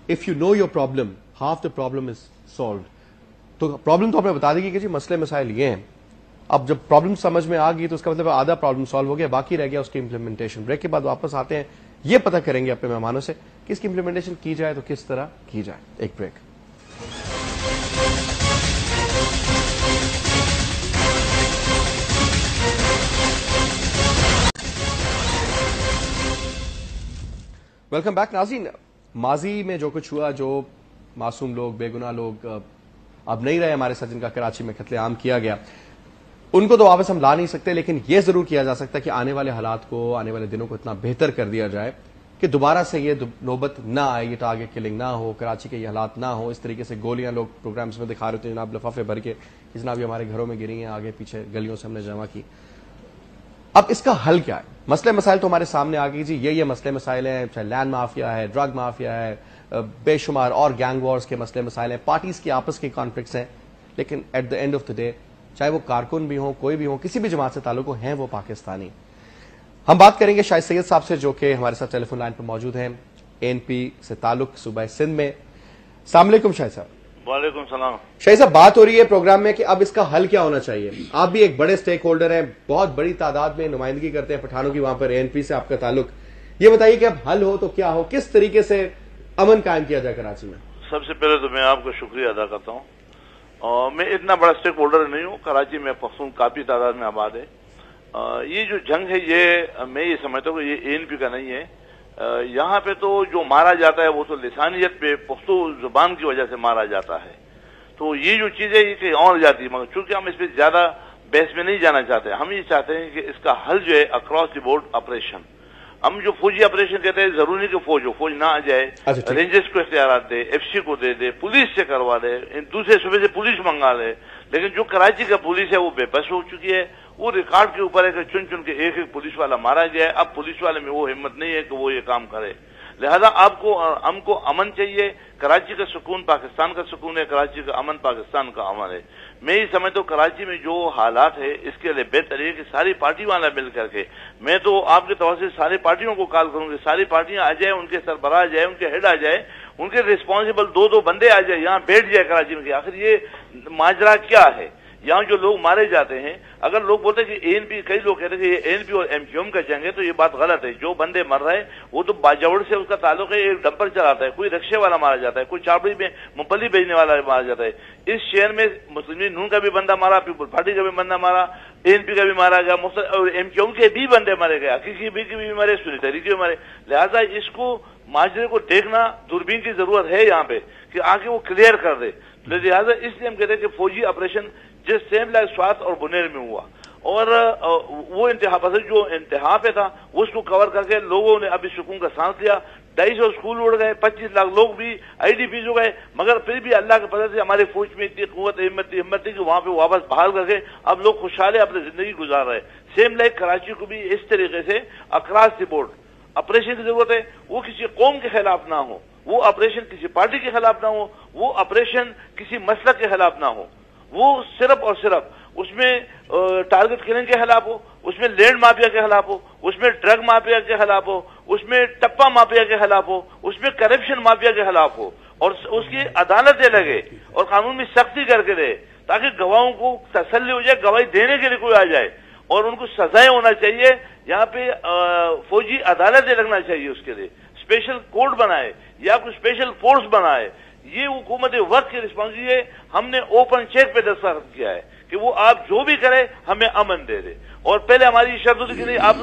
if you know your problem half the problem is solved, تو پرابلم تو آپ نے بتا دی کہ جی مسئلے مسائل یہ ہیں، اب جب پرابلم سمجھ میں آ گئی تو اس کا مطلب آدھا پرابلم سالو ہو گیا، باقی رہ گیا اس کی امپلیمنٹیشن۔ بریک کے بعد واپس آتے ہیں، یہ پتہ کریں گے اپنے مہمانوں سے کہ اس کی امپلیمنٹیشن کی جائے تو کس طرح کی جائے۔ ایک بریک۔ ویلکم بیک ناظرین، ماضی میں جو کچھ ہوا، جو معصوم لوگ، بے گناہ لوگ اب نہیں رہے ہمارے ساتھ، جن کا کراچی میں قتل عام کیا گیا، ان کو تو واپس ہم لا نہیں سکتے، لیکن یہ ضرور کیا جا سکتا ہے کہ آنے والے حالات کو، آنے والے دنوں کو اتنا بہتر کر دیا جائے کہ دوبارہ سے یہ نوبت نہ آئے، یہ ٹارگٹ کلنگ نہ ہو، کراچی کے یہ حالات نہ ہو، اس طریقے سے گولیاں لوگ پروگرامز میں دکھا رہے تھے جناب، لفافے بھر کے جناب یہ ہمارے گھروں میں گری ہیں، آگے پیچھے گلیوں سے ہم نے جمع کی۔ اب اس کا حل کیا ہے؟ مسئلے مسائل تو ہمارے سامنے آ گئی جی، یہ مسئلے مسائل ہیں، چاہے لینڈ مافیا ہے، ڈرگ مافیا ہے، بے شمار اور گینگ وارز کے مسئلے مسائل ہیں، پارٹیز کی آپس کے کانفلکٹس ہیں، لیکن at the end of the day چاہے وہ کارکن بھی ہوں، کوئی بھی ہوں، کسی بھی جماعت سے تعلق ہو، ہیں وہ پاکستانی۔ ہم بات کریں گے شاہد سید صاحب سے، جو کہ ہمارے ساتھ ٹیلی فون لائن پر موجود ہیں، ANP سے تعلق صوبہ سندھ میں۔ السلام علیکم شاہد صاحب۔ وعلیکم السلام۔ شاہد صاحب، بات ہو رہی ہے پروگرام میں کہ اب اس کا حل کیا ہونا چاہیے، آپ بھی ایک بڑے سٹیک ہولڈر ہیں، بہت بڑی تعداد میں نمائندگی کرتے ہیں پٹھانوں کی، وہاں پر ANP سے آپ کا تعلق، یہ بتائیے کہ اب حل ہو تو کیا ہو، کس طریقے سے امن قائم کیا جائے کراچی میں؟ سب سے پہلے تو میں آپ کا شکریہ ادا کرتا ہوں. میں اتنا بڑا اسٹیک ہولڈر نہیں ہوں. کراچی میں پختون کافی تعداد میں آباد ہے. یہ جو جنگ ہے یہ میں یہ سمجھتا ہوں کہ یہ ANP کا نہیں ہے. یہاں پہ تو جو مارا جاتا ہے وہ تو لسانیت پہ پختو زبان کی وجہ سے مارا جاتا ہے. تو یہ جو چیز ہے یہ کہیں اور جاتی ہے، مگر چونکہ ہم اس پہ زیادہ بحث میں نہیں جانا چاہتے. ہم یہ چاہتے ہیں کہ اس کا حل جو ہے اکراس دی بورڈ آپریشن. ہم جو فوجی آپریشن کہتے ہیں ضروری نہیں کہ فوج نہ آ جائے، رینجرز کو اختیارات دے، FC کو دے، پولیس سے کروا دے، دوسرے صوبے سے پولیس منگا لے. لیکن جو کراچی کا پولیس ہے وہ بے بس ہو چکی ہے. وہ ریکارڈ کے اوپر ہے کہ چن کے ایک پولیس والا مارا گیا ہے. اب پولیس والے میں وہ ہمت نہیں ہے کہ وہ یہ کام کرے. لہذا ہم کو امن چاہیے. کراچی کا سکون پاکستان کا سکون ہے، کراچی کا امن پاکستان کا امن ہے. میں یہ سمجھتا ہوں کراچی میں جو حالات ہے اس کے لیے بہتر ہے کہ ساری پارٹی والا مل کر کے، میں تو آپ کے طور سے ساری پارٹیوں کو کال کروں گی، ساری پارٹیاں آ جائیں، ان کے سربراہ آ جائے، ان کے ہیڈ آ جائے، ان کے ریسپانسبل دو بندے آ جائے، یہاں بیٹھ جائے کراچی میں کہ آخر یہ ماجرا کیا ہے. یہاں جو لوگ مارے جاتے ہیں، اگر لوگ بولتے ہیں کہ ANP، کئی لوگ کہتے ہیں کہ یہ ANP اور MQM کا جنگ ہے، تو یہ بات غلط ہے. جو بندے مر رہے ہیں وہ تو باجوڑ سے اس کا تعلق ہے. ایک ڈمپر چلاتا ہے، کوئی رکشے والا مارا جاتا ہے، کوئی چاپڑی میں ممپلی بھیجنے والا مارا جاتا ہے. اس شہر میں مسلم نون کا بھی بندہ مارا، پیپل پارٹی کا بھی بندہ مارا، ANP کا بھی مارا گیا، اور MQM کے بھی بندے مارے گئے، حقیقی بھی مارے، سنی تحریک بھی مارے. لہذا اس کو معاشرے کو دیکھنا، دوربین کی ضرورت ہے یہاں پہ کہ آگے وہ کلیئر کر دے. لہذا اس لیے ہم کہتے ہیں کہ فوجی آپریشن جس سیم لائک سوات اور بنیر میں ہوا، اور وہ انتہا پسند جو انتہا پہ تھا اس کو کور کر کے لوگوں نے ابھی سکون کا سانس لیا. 250 اسکول اڑ گئے، 25 لاکھ لوگ بھی IDPs ہو گئے، مگر پھر بھی اللہ کے فضل سے ہماری فوج میں اتنی قوت ہمت تھی کہ وہاں پہ واپس بحال کر کے اب لوگ خوشحال اپنی زندگی گزار رہے. سیم لائک کراچی کو بھی اس طریقے سے اکراس دی بورڈ آپریشن کی ضرورت ہے. وہ کسی قوم کے خلاف نہ ہو، وہ آپریشن کسی پارٹی کے خلاف نہ ہو، وہ آپریشن کسی مسلک کے خلاف نہ ہو. وہ صرف اور صرف اس میں ٹارگٹ کلنگ کے خلاف ہو، اس میں لینڈ مافیا کے خلاف ہو، اس میں ڈرگ مافیا کے خلاف ہو، اس میں ٹپا مافیا کے خلاف ہو، اس میں کرپشن مافیا کے خلاف ہو، اور اس کی عدالتیں لگے اور قانون میں سختی کر کے دے تاکہ گواہوں کو تسلی ہو جائے، گواہی دینے کے لیے کوئی آ جائے اور ان کو سزائیں ہونا چاہیے. یہاں پہ فوجی عدالتیں لگنا چاہیے، اس کے لیے اسپیشل کورٹ بنائے یا کوئی اسپیشل فورس بنائے. یہ حکومت وقت کی رسپانسبلٹی ہے. ہم نے اوپن چیک پہ دستخط کیا ہے کہ وہ آپ جو بھی کرے ہمیں امن دے دے. اور پہلے ہماری شرط ہوتی کہ نہیں آپ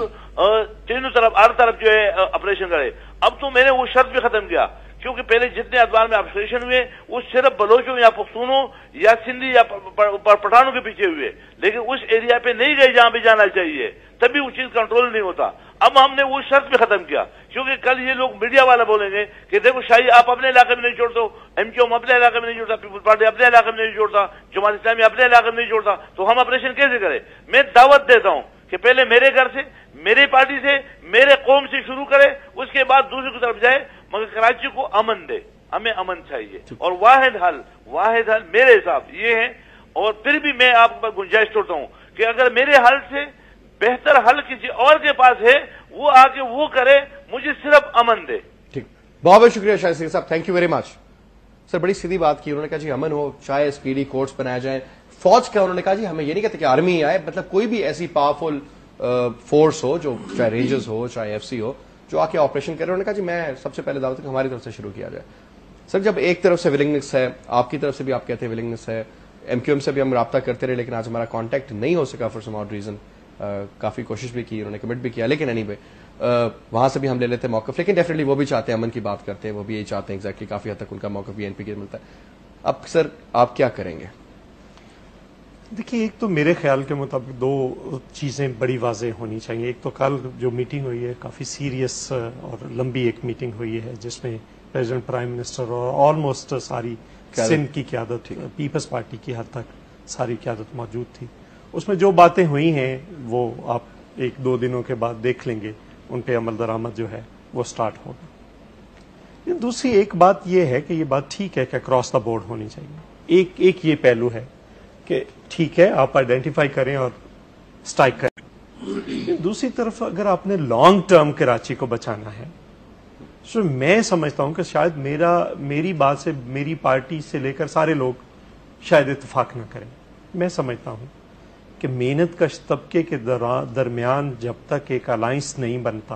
تینوں طرف ہر طرف جو ہے آپریشن کرے. اب تو میں نے وہ شرط بھی ختم کیا، کیونکہ پہلے جتنے ادوار میں آپریشن ہوئے وہ صرف بلوچوں یا پختونوں یا سندھی یا پٹھانوں کے پیچھے ہوئے، لیکن اس ایریا پہ نہیں گئے جہاں پہ جانا چاہیے، تبھی وہ چیز کنٹرول نہیں ہوتا. اب ہم نے وہ شرط بھی ختم کیا، کیونکہ کل یہ لوگ میڈیا والا بولیں گے کہ دیکھو شاہی آپ اپنے علاقے میں نہیں جوڑتے، MQM اپنے علاقے میں نہیں جوڑتا، پیپل پارٹی اپنے علاقے میں نہیں جوڑتا، جماعت اسلامی اپنے علاقے میں نہیں جوڑتا، تو ہم آپریشن کیسے کریں؟ میں دعوت دیتا ہوں کہ پہلے میرے گھر سے، میری پارٹی سے، میرے قوم سے شروع کرے، اس کے بعد دوسری کی طرف جائے، مگر کراچی کو امن دے. ہمیں امن چاہیے اور واحد حل میرے حساب یہ ہے. اور پھر بھی میں آپ کو گنجائش چھوڑتا ہوں کہ اگر میرے حل سے بہتر حل کسی اور کے پاس ہے وہ آ کے وہ کرے، مجھے صرف امن دے. ٹھیک، بہت بہت شکریہ شاہد صاحب، تھینک یو ویری مچ. سر بڑی سیدھی بات کی، انہوں نے کہا جی امن ہو، چاہے اسپیڈی کورٹس بنائے جائیں. فوج کا انہوں نے کہا جی ہمیں یہ نہیں کہتے کہ آرمی آئے، مطلب کوئی بھی ایسی پاورفل فورس ہو جو چاہے رینجرز ہو چاہے FC ہو جو آ کے آپریشن کرے. انہوں نے کہا جی میں سب سے پہلے دعوت کہ ہماری طرف سے شروع کیا جائے. سر جب ایک طرف سے ولنگنس ہے، آپ کی طرف سے بھی آپ کہتے ہیں ولنگنس ہے، MQM سے بھی ہم رابطہ کرتے رہے لیکن آج ہمارا کانٹیکٹ نہیں ہو سکا فار سم آڈ ریزن. کافی کوشش بھی کی، انہوں نے کمٹ بھی کیا، لیکن اینی وے وہاں سے بھی ہم لے لیتے موقف. لیکن ڈیفینیٹلی وہ بھی چاہتے ہیں امن کی بات کرتے ہیں، وہ بھی یہی چاہتے ہیں ایگزیکٹلی. کافی حد تک ان کا موقف بھی NP کے ملتا ہے. اب سر آپ کیا کریں گے؟ دیکھیے، ایک تو میرے خیال کے مطابق دو چیزیں بڑی واضح ہونی چاہیے. ایک تو کل جو میٹنگ ہوئی ہے کافی سیریس اور لمبی ایک میٹنگ ہوئی ہے جس میں پریزیڈنٹ، پرائم منسٹر اور آلموسٹ ساری سندھ کی قیادت، پیپلز پارٹی کی حد تک ساری قیادت موجود تھی. اس میں جو باتیں ہوئی ہیں وہ آپ 1-2 دنوں کے بعد دیکھ لیں گے، ان پہ عمل درآمد جو ہے وہ سٹارٹ ہوگا. دوسری ایک بات یہ ہے کہ یہ بات ٹھیک ہے کہ اکراس دا بورڈ ہونی چاہیے. ایک یہ پہلو ہے کہ ٹھیک ہے آپ آئیڈینٹیفائی کریں اور سٹرائک کریں. دوسری طرف اگر آپ نے لانگ ٹرم کراچی کو بچانا ہے، تو میں سمجھتا ہوں کہ شاید میری بات سے، میری پارٹی سے لے کر سارے لوگ شاید اتفاق نہ کریں. میں سمجھتا ہوں کہ محنت کش طبقے کے درمیان جب تک ایک الائنس نہیں بنتا